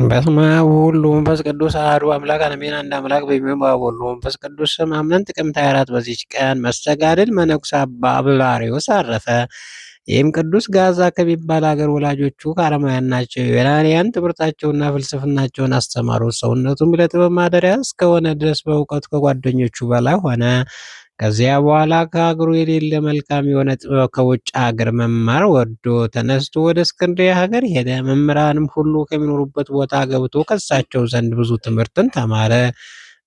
በስመ አብ ወወልድ ወመንፈስ ቅዱስ አሐዱ አምላክ አሜን። አንድ አምላክ በሚሆን በአብ ወወልድ ወመንፈስ ቅዱስ ስም አምነን ጥቅምት 24 በዚች ቀን መስተጋድል መነኩሴ አባ አብላርዮስ አረፈ። ይህም ቅዱስ ጋዛ ከሚባል አገር ወላጆቹ ከአረማውያን ናቸው። ዮናንያን ትምህርታቸውና ፍልስፍናቸውን አስተማሩት። ሰውነቱም ለጥበብ ማደሪያ እስከሆነ ድረስ በእውቀቱ ከጓደኞቹ በላይ ሆነ። ከዚያ በኋላ ከሀገሩ የሌለ መልካም የሆነ ጥበብ ከውጭ ሀገር መማር ወዶ ተነስቶ ወደ እስክንድርያ ሀገር ሄደ። መምህራንም ሁሉ ከሚኖሩበት ቦታ ገብቶ ከሳቸው ዘንድ ብዙ ትምህርትን ተማረ።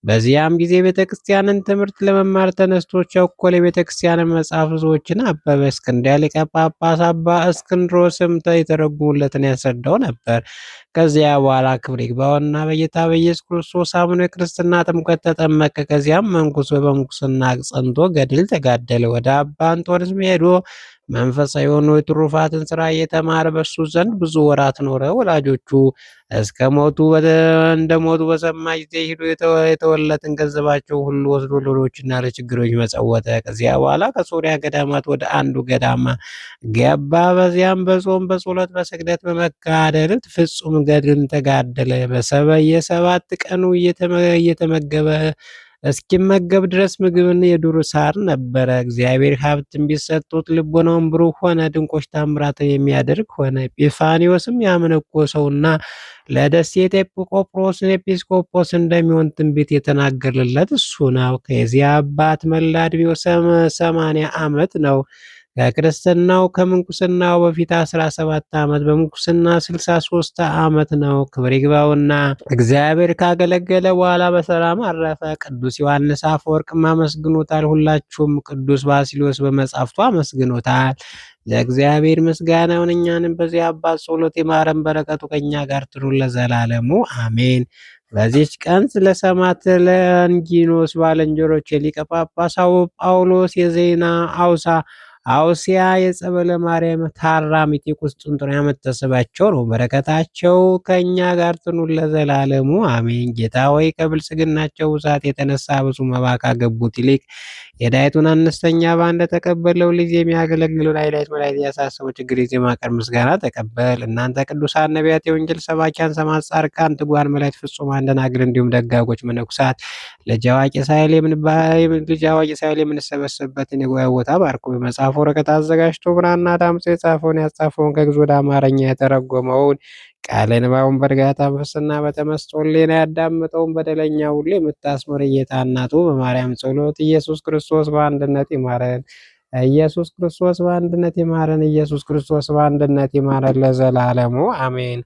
በዚያም ጊዜ ቤተ ክርስቲያንን ትምህርት ለመማር ተነስቶ ቸኮለ። የቤተ ክርስቲያንን መጽሐፍ ብዙዎችን አበበ። እስክንድርያ ሊቀ ጳጳስ አባ እስክንድሮስም የተረጉሙለትን ያስረዳው ነበር። ከዚያ በኋላ ክብር ይግባውና በጌታ በኢየሱስ ክርስቶስ አምኖ የክርስትና ጥምቀት ተጠመቀ። ከዚያም መንኩሶ በምንኩስና ጸንቶ ገድል ተጋደለ። ወደ አባ እንጦንስም ሄዶ መንፈሳዊ የሆኑ የትሩፋትን ስራ እየተማረ በሱ ዘንድ ብዙ ወራት ኖረ። ወላጆቹ እንደ ሞቱ በሰማ ጊዜ ሂዶ የተወለትን ገንዘባቸው ሁሉ ወስዶ ለድሆችና ለችግረኞች መጸወተ። ከዚያ በኋላ ከሶርያ ገዳማት ወደ አንዱ ገዳማ ገባ። በዚያም በጾም በጸሎት በስግደት በመጋደል ፍጹም ገድልን ተጋደለ። የሰባት ቀኑ እየተመገበ እስኪመገብ ድረስ ምግብን የዱር ሳር ነበረ። እግዚአብሔር ሀብትን ቢሰጡት ልቦናውን ብሩህ ሆነ። ድንቆች ታምራትን የሚያደርግ ሆነ። ኤጲፋንዮስም ያመነኮሰውና ለደሴት ኤጲቆጵሮስን ኤጲስቆጶስ እንደሚሆን ትንቢት የተናገረለት እሱ ነው። ከዚያ አባት መላ ዕድሜው 80 ዓመት ነው። ከክርስትናው ከምንኩስናው በፊት 17 ዓመት በምንኩስና 63 ዓመት ነው። ክብር ይግባውና እግዚአብሔር ካገለገለ በኋላ በሰላም አረፈ። ቅዱስ ዮሐንስ አፈወርቅም አመስግኖታል። ሁላችሁም ቅዱስ ባስልዮስ በመጻሕፍቱ አመስግኖታል። ለእግዚአብሔር ምስጋና ይሁን። እኛንም በዚህ አባት ጸሎት ይማረን፣ በረከቱ ከእኛ ጋር ትኑር ለዘላለሙ አሜን። በዚች ቀን ስለ ሰማዕት ለንጊኖስ ባልንጀሮች የሊቀ ጳጳስ ጳውሎስ የዜና አውሲያ የጸበለ ማርያም ታራሚት የቁስጥንጥንያ መታሰቢያቸው ነው። በረከታቸው ከእኛ ጋር ትኑር ለዘላለሙ አሜን። ጌታ ሆይ ከብልጽግናቸው ብዛት የተነሳ ብዙ መባ ካገቡት ይልቅ የዳይቱን አነስተኛ ባንደ ተቀበለው ልጅ የሚያገለግሉን ኃይላት መላእክት ያሳሰቡ ችግር ጊዜ ማቀር ምስጋና ተቀበል። እናንተ ቅዱሳን ነቢያት፣ የወንጌል ሰባኪያን ሰማዕታት፣ ጻድቃን፣ ትጉሃን መላእክት፣ ፍጹማን ደናግል እንዲሁም ደጋጎች መነኩሳት ልጅ አዋቂ ሳይል የምንሰበሰብበትን የጉባኤ ቦታ ባርኩ። በመጽሐፍ ወረቀት አዘጋጅቶ ብራና ዳምጾ የጻፈውን ያጻፈውን ከግዕዝ ወደ አማርኛ የተረጎመውን ቃለ ንባቡን በእርጋታ መንፈስና በተመስጦ ሕሊና ያዳመጠውን በደለኛ ሁሉ የምታስምር ጌታ እናቱ በማርያም ጸሎት ኢየሱስ ክርስቶስ በአንድነት ይማረን። ኢየሱስ ክርስቶስ በአንድነት ይማረን። ኢየሱስ ክርስቶስ በአንድነት ይማረን ለዘላለሙ አሜን።